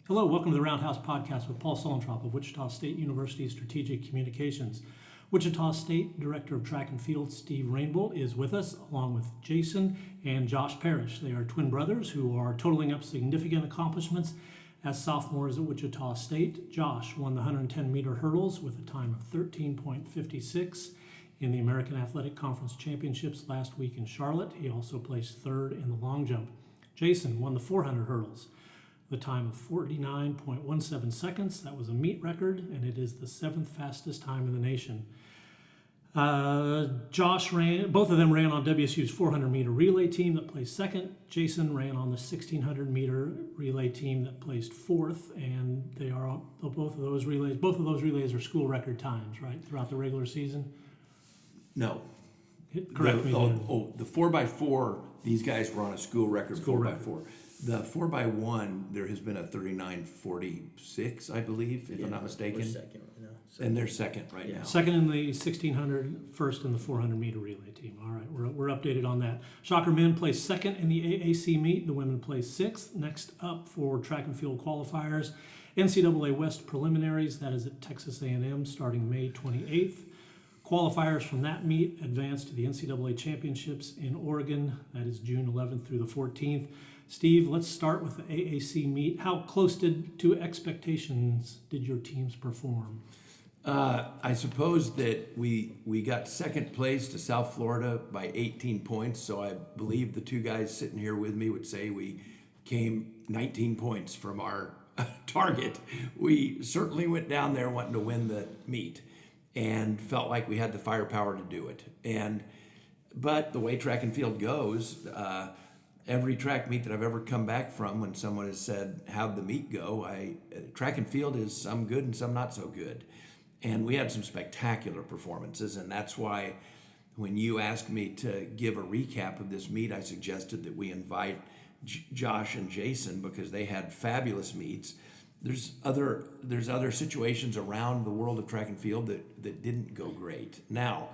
Hello, welcome to the Roundhouse podcast with Paul Sulentrop of Wichita State University Strategic Communications. Wichita State Director of Track and Field Steve Rainbolt is with us, along with Jason and Josh Parrish. They are twin brothers who are totaling up significant accomplishments as sophomores at Wichita State. Josh won the 110-meter hurdles with a time of 13.56 in the American Athletic Conference Championships last week in Charlotte. He also placed third in the long jump. Jason won the 400 hurdles. The time of 49.17 seconds. That was a meet record, and it is the seventh fastest time in the nation. Both of them ran on WSU's 400-meter relay team that placed second. Jason ran on the 1,600-meter relay team that placed fourth, and they are both of those relays are school record times, right, throughout the regular season? No. Correct me. The 4x4, these guys were on a school record 4x4. The 4x1, there has been a 39.46, I believe, if I'm not mistaken. We're second right now. And they're second right now. Second in the 1,600, first in the 400-meter relay team. All right, we're updated on that. Shocker men placed second in the AAC meet. The women placed sixth. Next up for track and field qualifiers, NCAA West Preliminaries. That is at Texas A&M starting May 28th. Qualifiers from that meet advance to the NCAA Championships in Oregon. That is June 11th through the 14th. Steve, let's start with the AAC meet. How close to expectations did your teams perform? I suppose that we got second place to South Florida by 18 points, so I believe the two guys sitting here with me would say we came 19 points from our target. We certainly went down there wanting to win the meet and felt like we had the firepower to do it. But the way track and field goes, every track meet that I've ever come back from, when someone has said, how'd the meet go? Track and field is some good and some not so good. And we had some spectacular performances, and that's why when you asked me to give a recap of this meet, I suggested that we invite Josh and Jason because they had fabulous meets. There's other situations around the world of track and field that didn't go great. Now,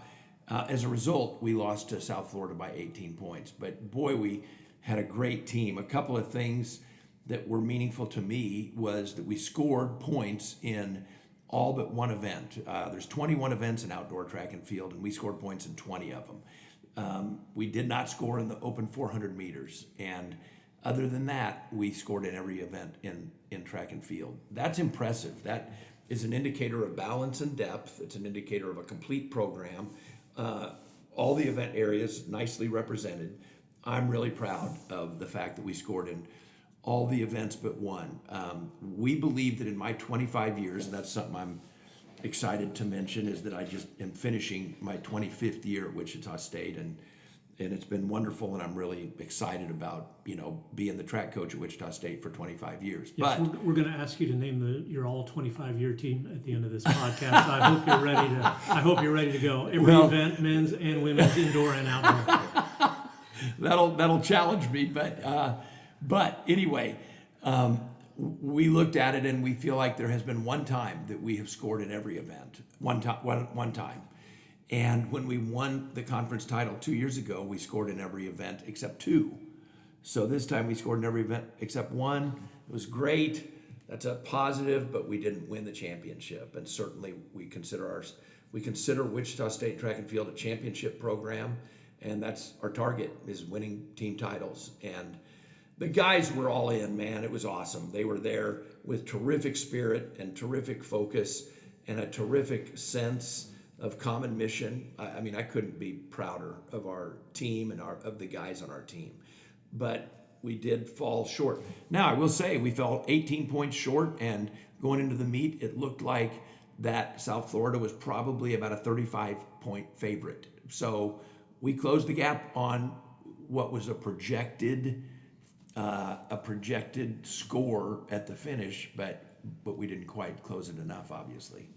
as a result, we lost to South Florida by 18 points. But boy, we had a great team. A couple of things that were meaningful to me was that we scored points in all but one event. There's 21 events in outdoor track and field, and we scored points in 20 of them. We did not score in the open 400 meters, and other than that, we scored in every event in track and field. That's impressive. That is an indicator of balance and depth. It's an indicator of a complete program. All the event areas nicely represented. I'm really proud of the fact that we scored in all the events but one. We believe that in my 25 years, and that's something I'm excited to mention, is that I just am finishing my 25th year at Wichita State, and it's been wonderful, and I'm really excited about being the track coach at Wichita State for 25 years. Yes, but we're going to ask you to name your all 25-year team at the end of this podcast. So I hope you're ready to go. Every event, men's and women's, indoor and outdoor. That'll challenge me, but anyway, we looked at it and we feel like there has been one time that we have scored in every event. One time. And when we won the conference title 2 years ago, we scored in every event except two. So this time we scored in every event except one. It was great. That's a positive, but we didn't win the championship. And certainly we consider Wichita State Track and Field a championship program, and that's our target, is winning team titles. And the guys were all in, man. It was awesome. They were there with terrific spirit and terrific focus and a terrific sense of common mission. I mean, I couldn't be prouder of our team and of the guys on our team. But we did fall short. Now, I will say we fell 18 points short, and going into the meet, it looked like that South Florida was probably about a 35-point favorite. So we closed the gap on what was a projected score at the finish, but we didn't quite close it enough, obviously.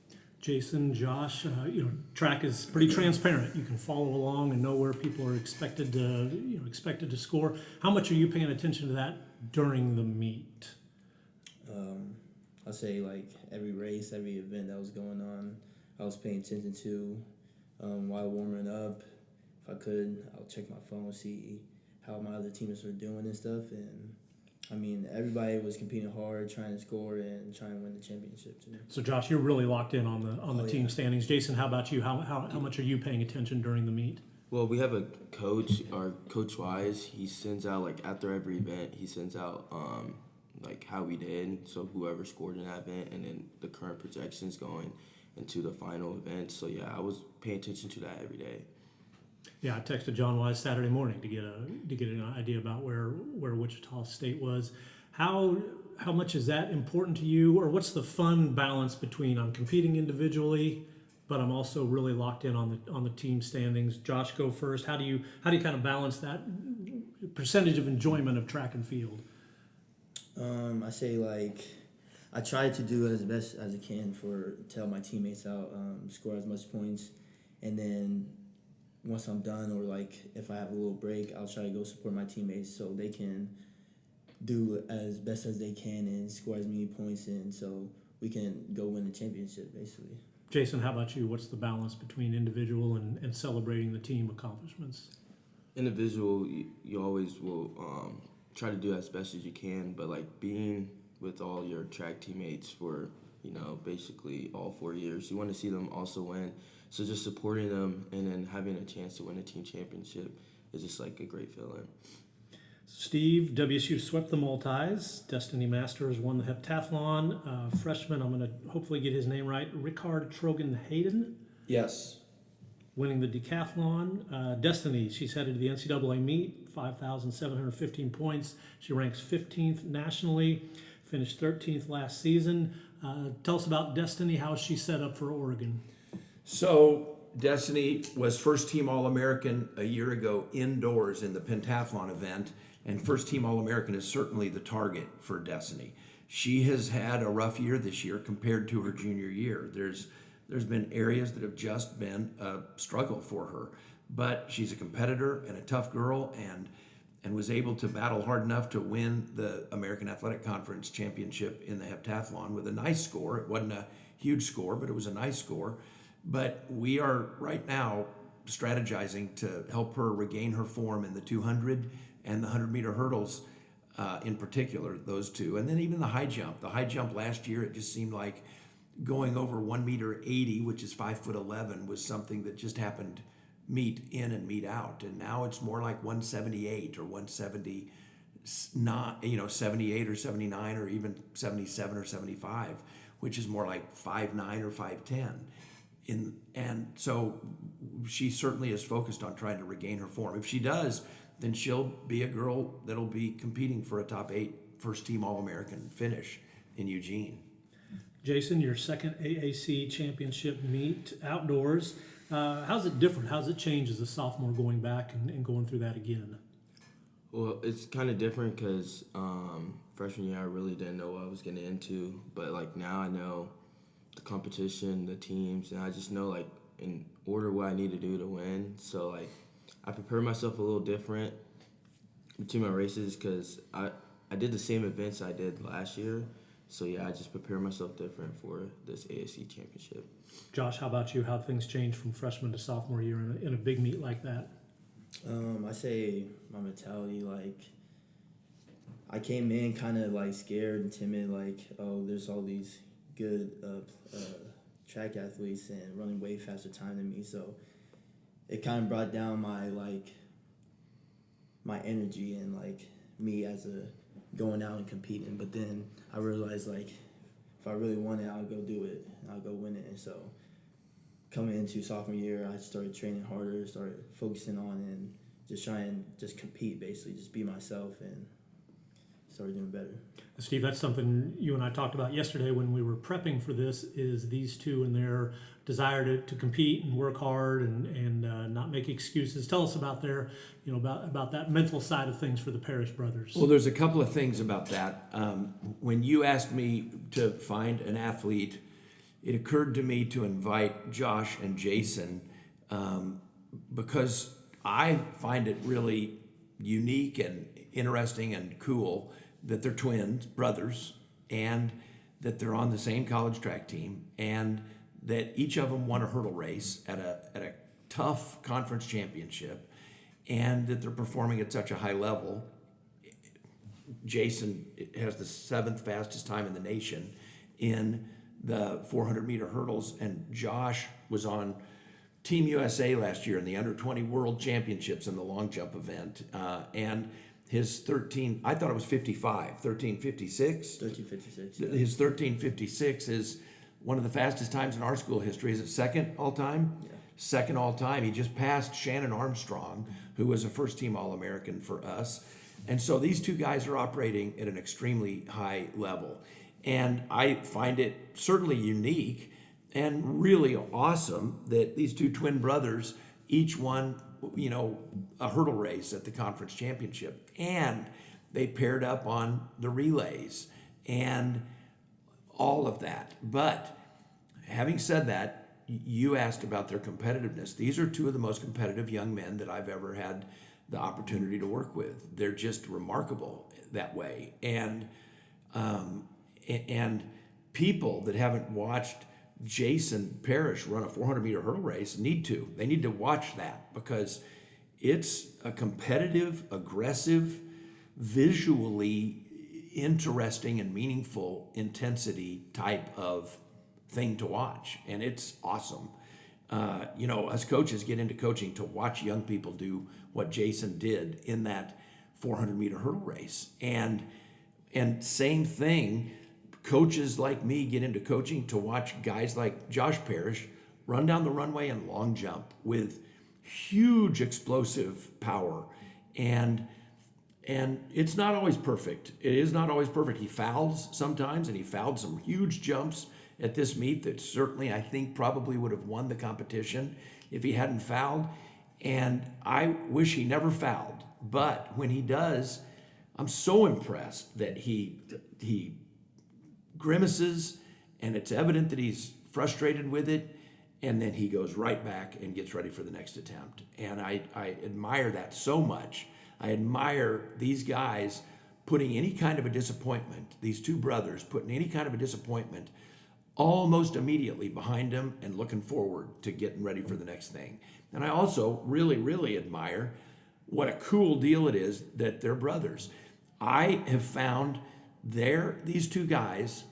Jason, Josh, track is pretty transparent. You can follow along and know where people are expected to score. How much are you paying attention to that during the meet? I'll say like every race, every event that was going on, I was paying attention to while warming up. If I could, I'll check my phone, see how my other teammates were doing and stuff, and I mean, everybody was competing hard, trying to score and trying to win the championship today. So Josh, you're really locked in on the team Yeah. standings. Jason, how about you? How much are you paying attention during the meet? Well, we have a coach, our Coach Wise. He sends out, like, after every event, he sends out, like, how we did. So whoever scored in that event, and then the current projections going into the final event. So, yeah, I was paying attention to that every day. Yeah, I texted John Wise Saturday morning to get an idea about where Wichita State was. How much is that important to you, or what's the fun balance between I'm competing individually, but I'm also really locked in on the team standings? Josh, go first. How do you kind of balance that percentage of enjoyment of track and field? I say, like, I try to do as best as I can to help my teammates out, score as much points, and then once I'm done, or like if I have a little break, I'll try to go support my teammates so they can do as best as they can and score as many points in, so we can go win the championship, basically. Jason, how about you? What's the balance between individual and celebrating the team accomplishments? Individual, you always will try to do as best as you can, but, like, being with all your track teammates for, basically all 4 years, you want to see them also win. So just supporting them and then having a chance to win a team championship is just, like, a great feeling. Steve, WSU swept the multis. Destiny Masters won the heptathlon. Freshman, I'm going to hopefully get his name right, Rickard Trogan Hayden, Yes. winning the decathlon. Destiny, she's headed to the NCAA meet, 5,715 points. She ranks 15th nationally, finished 13th last season. Tell us about Destiny. How is she set up for Oregon? So Destiny was first team All-American a year ago indoors in the pentathlon event, and first team All-American is certainly the target for Destiny. She has had a rough year this year compared to her junior year. There's been areas that have just been a struggle for her, but she's a competitor and a tough girl, and was able to battle hard enough to win the American Athletic Conference championship in the heptathlon with a nice score. It wasn't a huge score, but it was a nice score. But we are right now strategizing to help her regain her form in the 200 and the 100-meter hurdles, in particular, those two. And then even the high jump. The high jump last year, it just seemed like going over 1.80 meters, which is 5'11", was something that just happened meet in and meet out. And now it's more like 178 or 179, 78 or 79 or even 77 or 75, which is more like 5'9" or 5'10". And so she certainly is focused on trying to regain her form. If she does, then she'll be a girl that'll be competing for a top 8 first team All-American finish in Eugene. Jason, your second AAC championship meet outdoors. How's it different? How's it changed as a sophomore going back and going through that again? Well, it's kind of different because freshman year I really didn't know what I was getting into, but, like, now I know the competition, the teams, and I just know, like, in order what I need to do to win. So, like, I prepare myself a little different between my races because I did the same events I did last year. So, yeah, I just prepare myself different for this AAC championship. Josh, how about you? How have things changed from freshman to sophomore year in a big meet like that? I say my mentality, like, I came in kind of, like, scared and timid, like, oh, there's all these good track athletes and running way faster time than me, so it kind of brought down my energy and, like, me as a going out and competing. But then I realized, like, if I really want it, I'll go do it and I'll go win it. And so coming into sophomore year, I started training harder, started focusing on and just try and just compete, basically just be myself, and started doing better. Steve, that's something you and I talked about yesterday when we were prepping for this, is these two and their desire to compete and work hard and not make excuses. Tell us about their, about that mental side of things for the Parrish brothers. Well, there's a couple of things about that. When you asked me to find an athlete, it occurred to me to invite Josh and Jason because I find it really unique and interesting and cool that they're twins, brothers, and that they're on the same college track team, and that each of them won a hurdle race at a tough conference championship, and that they're performing at such a high level. Jason has the 7th fastest time in the nation in the 400-meter hurdles, and Josh was on Team USA last year in the under-20 World Championships in the long jump event, and his 13, I thought it was 55, 13:56. 13:56. His 13:56 is one of the fastest times in our school history. Is it second all time? Yeah. Second all time. He just passed Shannon Armstrong, who was a first-team All-American for us. And so these two guys are operating at an extremely high level. And I find it certainly unique and really awesome that these two twin brothers each won, a hurdle race at the conference championship. And they paired up on the relays and all of that. But having said that, you asked about their competitiveness. These are two of the most competitive young men that I've ever had the opportunity to work with. They're just remarkable that way. And people that haven't watched Jason Parrish run a 400-meter hurdle race need to. They need to watch that because it's a competitive, aggressive, visually interesting and meaningful intensity type of thing to watch, and it's awesome. Us coaches get into coaching to watch young people do what Jason did in that 400-meter hurdle race, and same thing. Coaches like me get into coaching to watch guys like Josh Parrish run down the runway and long jump with huge explosive power, and it's not always perfect. It is not always perfect. He fouls sometimes, and he fouled some huge jumps at this meet that certainly I think probably would have won the competition if he hadn't fouled. And I wish he never fouled. But when he does, I'm so impressed that he grimaces, and it's evident that he's frustrated with it, and then he goes right back and gets ready for the next attempt. And I admire that so much. I admire these guys putting any kind of a disappointment, these two brothers putting any kind of a disappointment almost immediately behind them and looking forward to getting ready for the next thing. And I also really, really admire what a cool deal it is that they're brothers. I have found these two guys,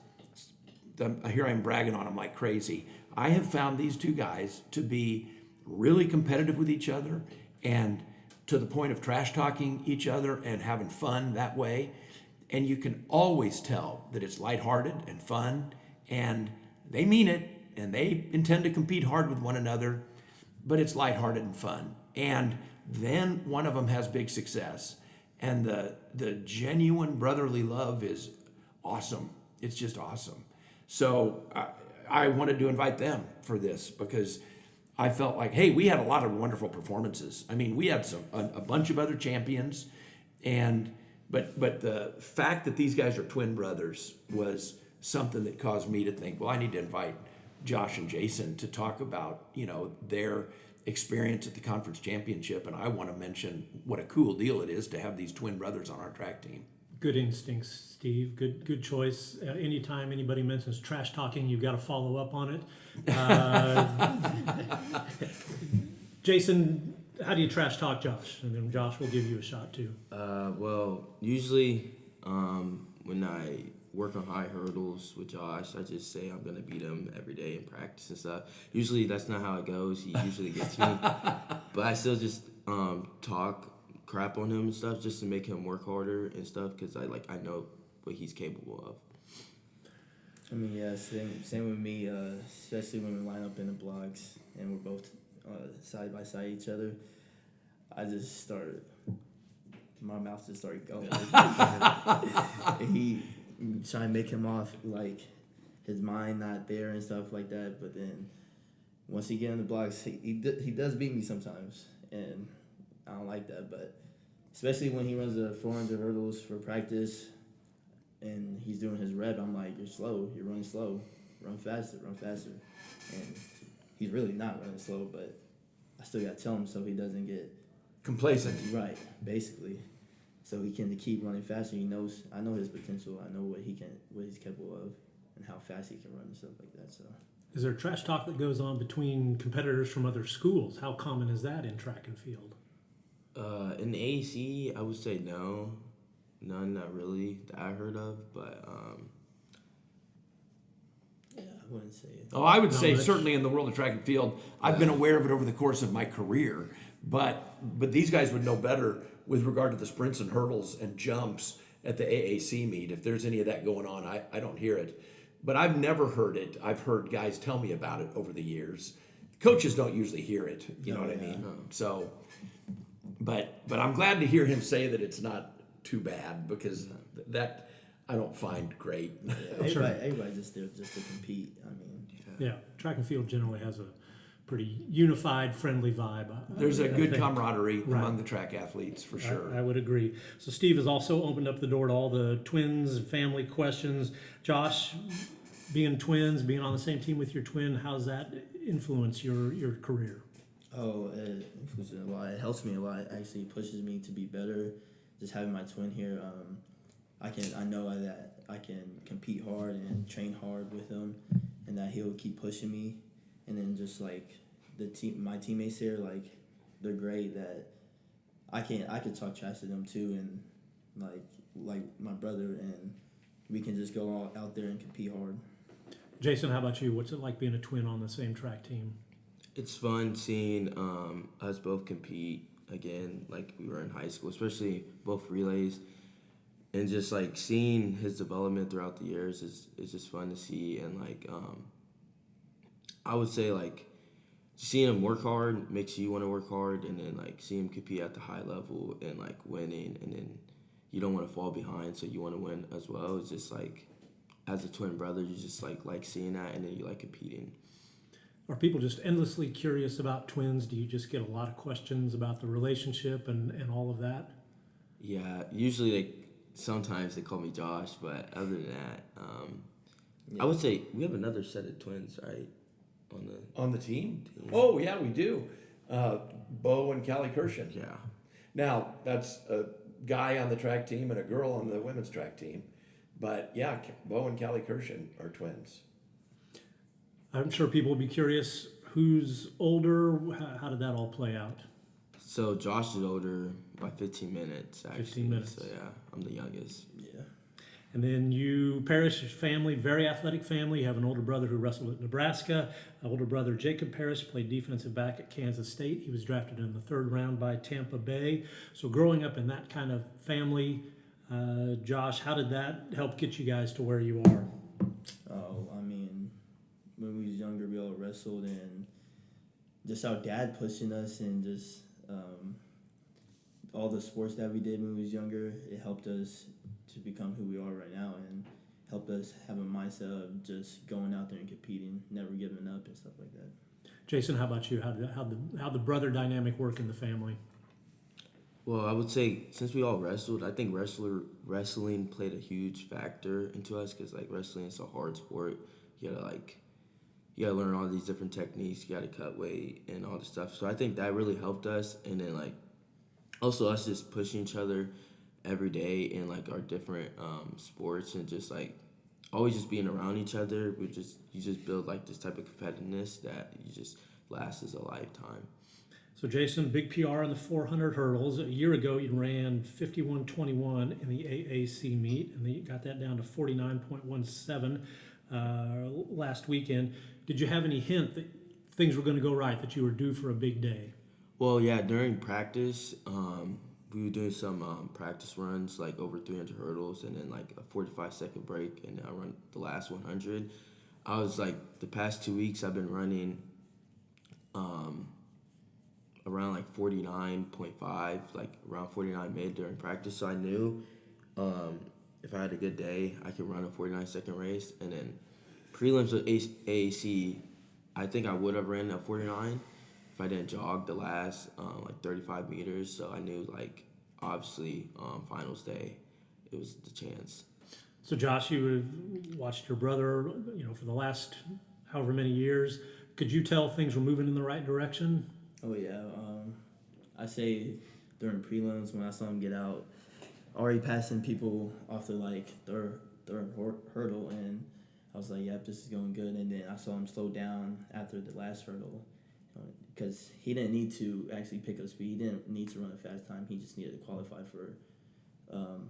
here I'm bragging on them like crazy. I have found these two guys to be really competitive with each other and to the point of trash talking each other and having fun that way. And you can always tell that it's lighthearted and fun, and they mean it, and they intend to compete hard with one another, but it's lighthearted and fun. And then one of them has big success, and the genuine brotherly love is awesome. It's just awesome. So I wanted to invite them for this because I felt like, hey, we had a lot of wonderful performances. I mean, we had a bunch of other champions, but the fact that these guys are twin brothers was something that caused me to think, well, I need to invite Josh and Jason to talk about, their experience at the conference championship, and I want to mention what a cool deal it is to have these twin brothers on our track team. Good instincts, Steve. Good choice. Anytime anybody mentions trash talking, you've got to follow up on it. Jason, how do you trash talk Josh? And then Josh will give you a shot too. Well, usually when I work on high hurdles with Josh, I just say I'm going to beat him every day in practice and stuff. Usually that's not how it goes. He usually gets me. But I still just talk crap on him and stuff just to make him work harder and stuff because I know what he's capable of. I mean, yeah, same with me, especially when we line up in the blocks and we're both side by side each other. My mouth just started going. He try to make him off like his mind not there and stuff like that. But then once he get in the blocks, he does beat me sometimes, and I don't like that. But especially when he runs the 400 hurdles for practice and he's doing his rep, I'm like, you're slow, you're running slow, run faster. And he's really not running slow, but I still got to tell him so he doesn't get Complacent. right, basically. So he can keep running faster. I know his potential. I know what he's capable of, and how fast he can run and stuff like that. So, is there trash talk that goes on between competitors from other schools? How common is that in track and field? In the AAC, I would say no, none that I heard of, but Yeah, I wouldn't say it. Oh, I would say that's- certainly in the world of track and field, I've been aware of it over the course of my career, but these guys would know better with regard to the sprints and hurdles and jumps at the AAC meet. If there's any of that going on, I don't hear it. But I've never heard it. I've heard guys tell me about it over the years. Coaches don't usually hear it, you know what I mean? So, but I'm glad to hear him say that it's not too bad, because that I don't find great. Yeah, everybody just there just to compete. I mean, Yeah, track and field generally has a pretty unified, friendly vibe. There's a I good think. camaraderie Right. among the track athletes for sure. I would agree. So Steve has also opened up the door to all the twins family questions. Josh, being twins, being on the same team with your twin, how's that influence your career? oh, it influences a lot. It helps me a lot. It actually pushes me to be better. Just having my twin here, I know that I can compete hard and train hard with him, and that he'll keep pushing me. And then just like my teammates here, like they're great. That I could talk trash to them too, and like my brother, and we can just go all out there and compete hard. Jason, how about you? What's it like being a twin on the same track team? it's fun seeing us both compete again, like we were in high school, especially both relays, and just like seeing his development throughout the years is just fun to see. And like I would say like seeing him work hard makes you want to work hard, and then like seeing him compete at the high level and like winning, and then you don't want to fall behind, so you want to win as well. It's just like as a twin brother, you just like seeing that, and then you like competing. Are people just endlessly curious about twins? Do you just get a lot of questions about the relationship and all of that? Yeah, usually sometimes they call me Josh, but other than that, I would say we have another set of twins, right? On the team? Oh, yeah, we do. Bo and Callie Kirshen. Yeah. Now, that's a guy on the track team and a girl on the women's track team. But yeah, Bo and Callie Kirshen are twins. I'm sure people will be curious who's older. How did that all play out? So Josh is older by 15 minutes, actually. 15 minutes. So yeah, I'm the youngest. Yeah. And then you, Parrish family, very athletic family. You have an older brother who wrestled at Nebraska. An older brother, Jacob Parrish, played defensive back at Kansas State. He was drafted in the 3rd round by Tampa Bay. So growing up in that kind of family, Josh, how did that help get you guys to where you are? Oh, I mean, when we was younger, we all wrestled, and just our dad pushing us, and just all the sports that we did when we was younger, it helped us to become who we are right now, and helped us have a mindset of just going out there and competing, never giving up and stuff like that. Jason, how about you? How the brother dynamic work in the family? Well, I would say since we all wrestled, I think wrestling played a huge factor into us, because like wrestling is a hard sport. You gotta learn all these different techniques. You gotta cut weight and all this stuff. So I think that really helped us. And then like also us just pushing each other every day in like our different sports, and just like always just being around each other. You just build like this type of competitiveness that you just lasts as a lifetime. So Jason, big PR in the 400 hurdles. A year ago, you ran 51:21 in the AAC meet, and then you got that down to 49.17 last weekend. Did you have any hint that things were going to go right, that you were due for a big day? Well, yeah, during practice, we were doing some practice runs, like over 300 hurdles, and then like a 45-second break, and I run the last 100. I was like, the past 2 weeks, I've been running around like 49.5, like around 49 mid during practice. So I knew if I had a good day, I could run a 49-second race. And then prelims with AAC, I think I would have ran a 49 if I didn't jog the last like 35 meters. So I knew like obviously finals day, it was the chance. So Josh, you have watched your brother, for the last however many years. Could you tell things were moving in the right direction? Oh yeah, I say during prelims when I saw him get out, already passing people off the like third hurdle, and I was like, yep, this is going good. And then I saw him slow down after the last hurdle, because he didn't need to actually pick up speed. He didn't need to run a fast time. He just needed to qualify for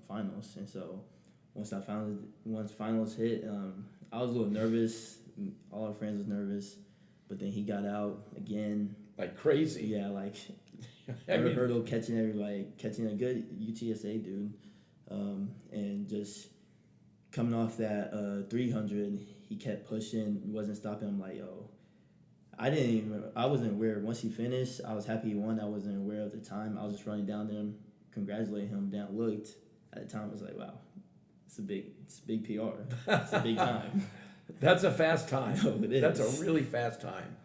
finals. And so once finals hit, I was a little nervous. All our friends was nervous, but then he got out again. Like crazy. Yeah, like I mean, hurdle, catching a good UTSA dude, and just coming off that 300, he kept pushing, wasn't stopping. I'm like, yo, I wasn't aware. Once he finished, I was happy he won. I wasn't aware of the time. I was just running down there, congratulating him. Down looked at the time, I was like, wow, it's a big PR. It's a big time. That's a fast time. No, it is. That's a really fast time.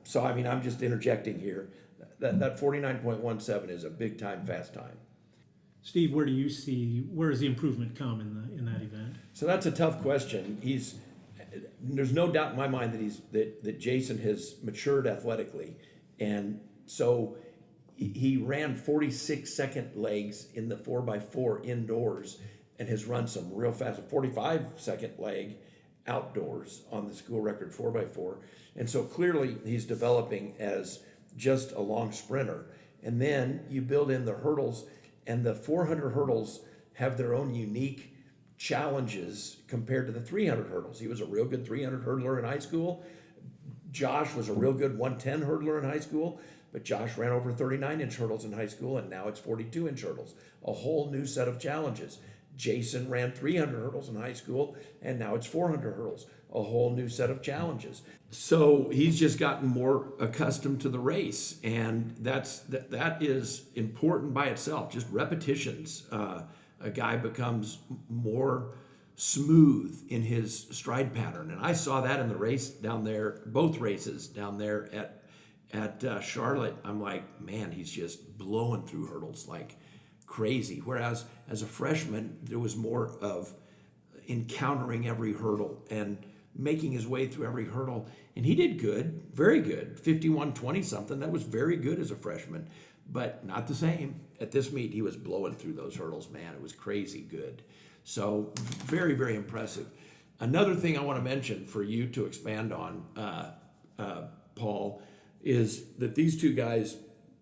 So I mean, I'm just interjecting here. That 49.17 is a big time, fast time. Steve, where has the improvement come in that event? So that's a tough question. There's no doubt in my mind that Jason has matured athletically, and so he ran 46-second legs in the 4x4 indoors, and has run some real fast 45-second leg outdoors on the school record 4x4, and so clearly he's developing as just a long sprinter. And then you build in the hurdles, and the 400 hurdles have their own unique challenges compared to the 300 hurdles. He was a real good 300 hurdler in high school. Josh was a real good 110 hurdler in high school, but Josh ran over 39-inch hurdles in high school, and now it's 42-inch hurdles. A whole new set of challenges. Jason ran 300 hurdles in high school, and now it's 400 hurdles. A whole new set of challenges. So he's just gotten more accustomed to the race, and that is important by itself. Just repetitions. A guy becomes more smooth in his stride pattern, and I saw that in the race down there, both races down there at Charlotte. I'm like, man, he's just blowing through hurdles like crazy. Whereas as a freshman, there was more of encountering every hurdle and making his way through every hurdle. And he did good, very good, 51-20 something. That was very good as a freshman, but not the same. At this meet, he was blowing through those hurdles, man. It was crazy good. So very, very impressive. Another thing I want to mention for you to expand on, Paul, is that these two guys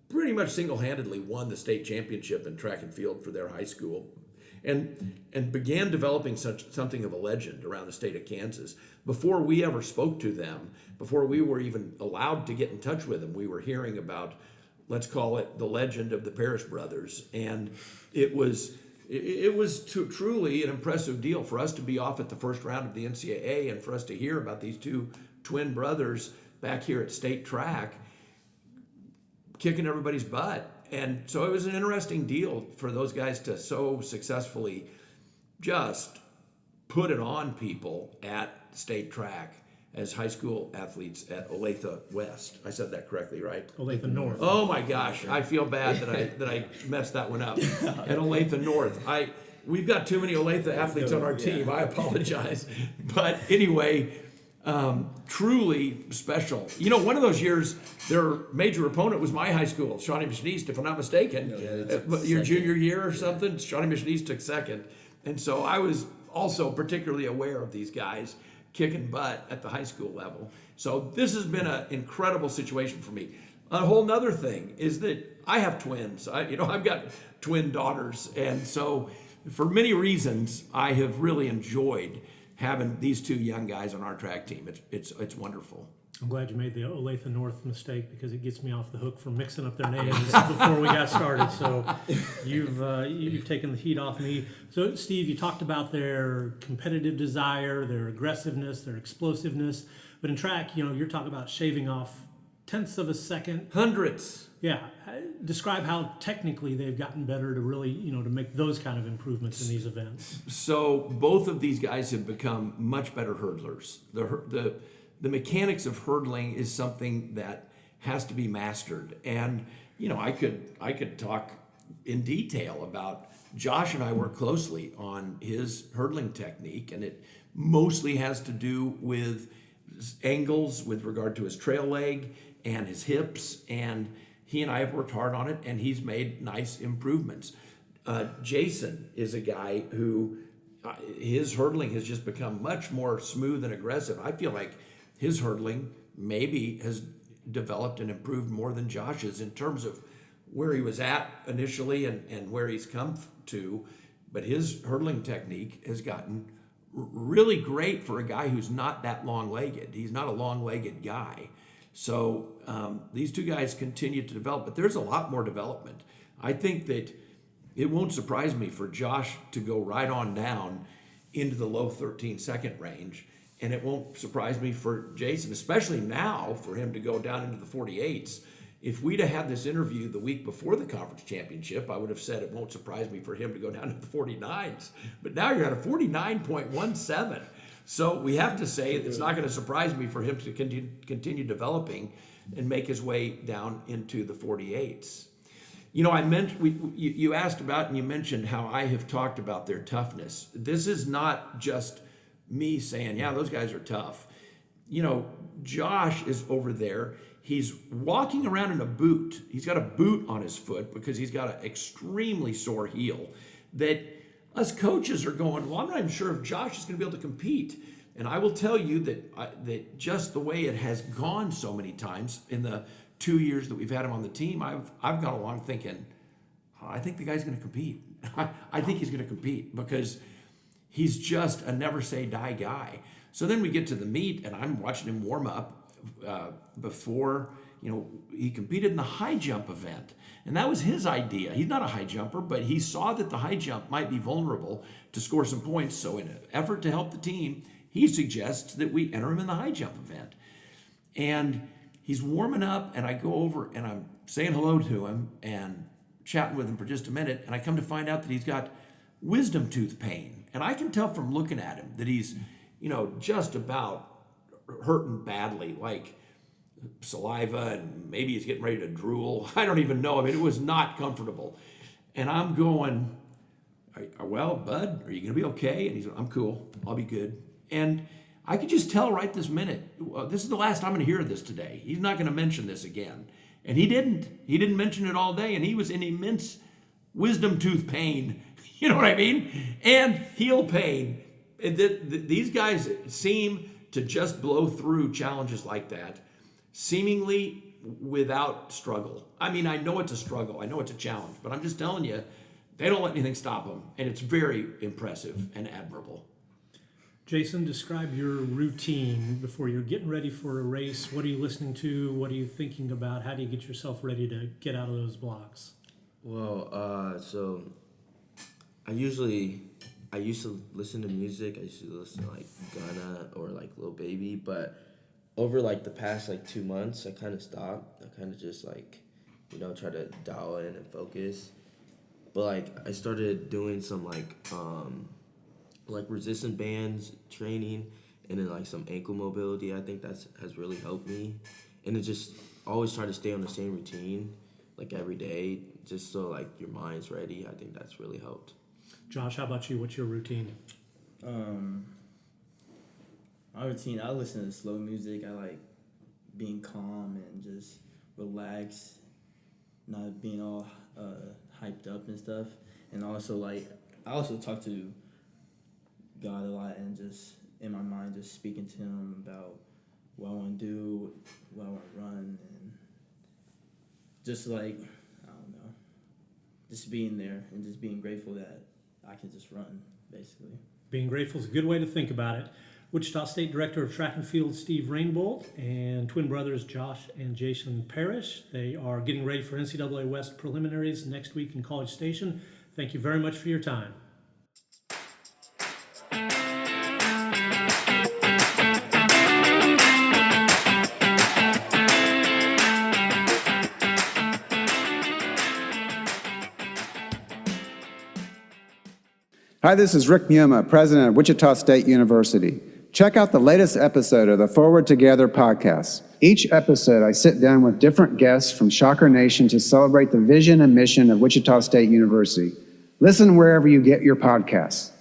pretty much single-handedly won the state championship in track and field for their high school, and began developing something of a legend around the state of Kansas. Before we ever spoke to them, before we were even allowed to get in touch with them, we were hearing about, let's call it the legend of the Parrish brothers. And it was truly an impressive deal for us to be off at the first round of the NCAA, and for us to hear about these two twin brothers back here at state track kicking everybody's butt. And so it was an interesting deal for those guys to so successfully just put it on people at state track as high school athletes at Olathe West. I said that correctly, right? Olathe North. Oh my gosh, I feel bad that I messed that one up. At Olathe North. We've got too many Olathe athletes on our team. I apologize. But anyway, truly special. You know, one of those years, their major opponent was my high school, Shawnee Mission East, if I'm not mistaken. Your junior year or something, Shawnee Mission East took second. And so I was also particularly aware of these guys kicking butt at the high school level. So this has been an incredible situation for me. A whole nother thing is that I have twins. I've got twin daughters. And so for many reasons, I have really enjoyed having these two young guys on our track team. It's wonderful. I'm glad you made the Olathe North mistake, because it gets me off the hook for mixing up their names before we got started. So you've taken the heat off me. So Steve, you talked about their competitive desire, their aggressiveness, their explosiveness. But in track, you're talking about shaving off tenths of a second. Hundredths. Yeah. Describe how technically they've gotten better to really, to make those kind of improvements in these events. So both of these guys have become much better hurdlers. The mechanics of hurdling is something that has to be mastered. And, I could talk in detail about Josh, and I work closely on his hurdling technique, and it mostly has to do with angles with regard to his trail leg and his hips, and he and I have worked hard on it, and he's made nice improvements. Jason is a guy who his hurdling has just become much more smooth and aggressive. I feel like his hurdling maybe has developed and improved more than Josh's in terms of where he was at initially and where he's come to, but his hurdling technique has gotten really great for a guy who's not that long-legged. He's not a long-legged guy. So these two guys continue to develop, but there's a lot more development. I think that it won't surprise me for Josh to go right on down into the low 13-second range, and it won't surprise me for Jason, especially now, for him to go down into the 48s. If we'd have had this interview the week before the conference championship, I would have said it won't surprise me for him to go down to the 49s. But now you're at a 49.17. So we have to say it's not going to surprise me for him to continue developing and make his way down into the 48s. You know, you asked about and you mentioned how I have talked about their toughness. This is not just me saying, yeah, those guys are tough. You know, Josh is over there. He's walking around in a boot. He's got a boot on his foot because he's got an extremely sore heel that us coaches are going, well, I'm not even sure if Josh is going to be able to compete. And I will tell you that just the way it has gone so many times in the 2 years that we've had him on the team, I've gone along thinking, oh, I think the guy's going to compete. I think he's going to compete because he's just a never say die guy. So then we get to the meet and I'm watching him warm up before, you know, he competed in the high jump event. And that was his idea. He's not a high jumper, but he saw that the high jump might be vulnerable to score some points. So in an effort to help the team, he suggests that we enter him in the high jump event. And he's warming up and I go over and I'm saying hello to him and chatting with him for just a minute. And I come to find out that he's got wisdom tooth pain. And I can tell from looking at him that he's, you know, just about hurting badly, like saliva, and maybe he's getting ready to drool. I don't even know. I mean, it was not comfortable. And I'm going, well, bud, are you going to be okay? And he's like, I'm cool. I'll be good. And I could just tell right this minute, this is the last I'm going to hear this today. He's not going to mention this again. And he didn't. He didn't mention it all day, and he was in immense wisdom tooth pain. You know what I mean? And heel pain. And these guys seem to just blow through challenges like that, seemingly without struggle. I mean, I know it's a struggle. I know it's a challenge, but I'm just telling you, they don't let anything stop them. And it's very impressive and admirable. Jason, describe your routine before you're getting ready for a race. What are you listening to? What are you thinking about? How do you get yourself ready to get out of those blocks? Well, so I used to listen to music. I used to listen to like Gunna or like Lil Baby, but over like the past like 2 months, I kind of stopped. I kind of just like, you know, try to dial in and focus. But like I started doing some like resistance bands training and then like some ankle mobility. I think has really helped me. And it just always try to stay on the same routine like every day, just so like your mind's ready. I think that's really helped. Josh, how about you? What's your routine? My routine, I listen to slow music. I like being calm and just relaxed, not being all hyped up and stuff. And also, like, I also talk to God a lot and just, in my mind, just speaking to him about what I want to do, what I want to run, and just, like, I don't know, just being there and just being grateful that I can just run, basically. Being grateful is a good way to think about it. Wichita State Director of Track and Field Steve Rainbolt and twin brothers Josh and Jason Parrish. They are getting ready for NCAA West Preliminaries next week in College Station. Thank you very much for your time. Hi, this is Rick Mioma, president of Wichita State University. Check out the latest episode of the Forward Together podcast. Each episode, I sit down with different guests from Shocker Nation to celebrate the vision and mission of Wichita State University. Listen wherever you get your podcasts.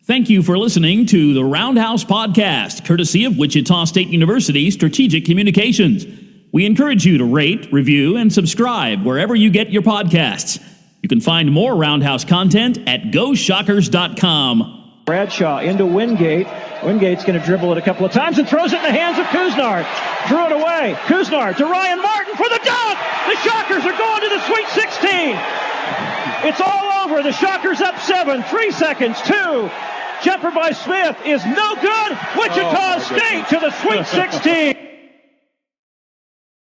Thank you for listening to the Roundhouse podcast, courtesy of Wichita State University Strategic Communications. We encourage you to rate, review, and subscribe wherever you get your podcasts. You can find more Roundhouse content at GoShockers.com. Bradshaw into Wingate. Wingate's going to dribble it a couple of times and throws it in the hands of Kuznard. Drew it away. Kuznard to Ryan Martin for the dunk. The Shockers are going to the Sweet 16. It's all over. The Shockers up 7. 3 seconds. 2. Jumper by Smith is no good. Wichita State to the Sweet 16.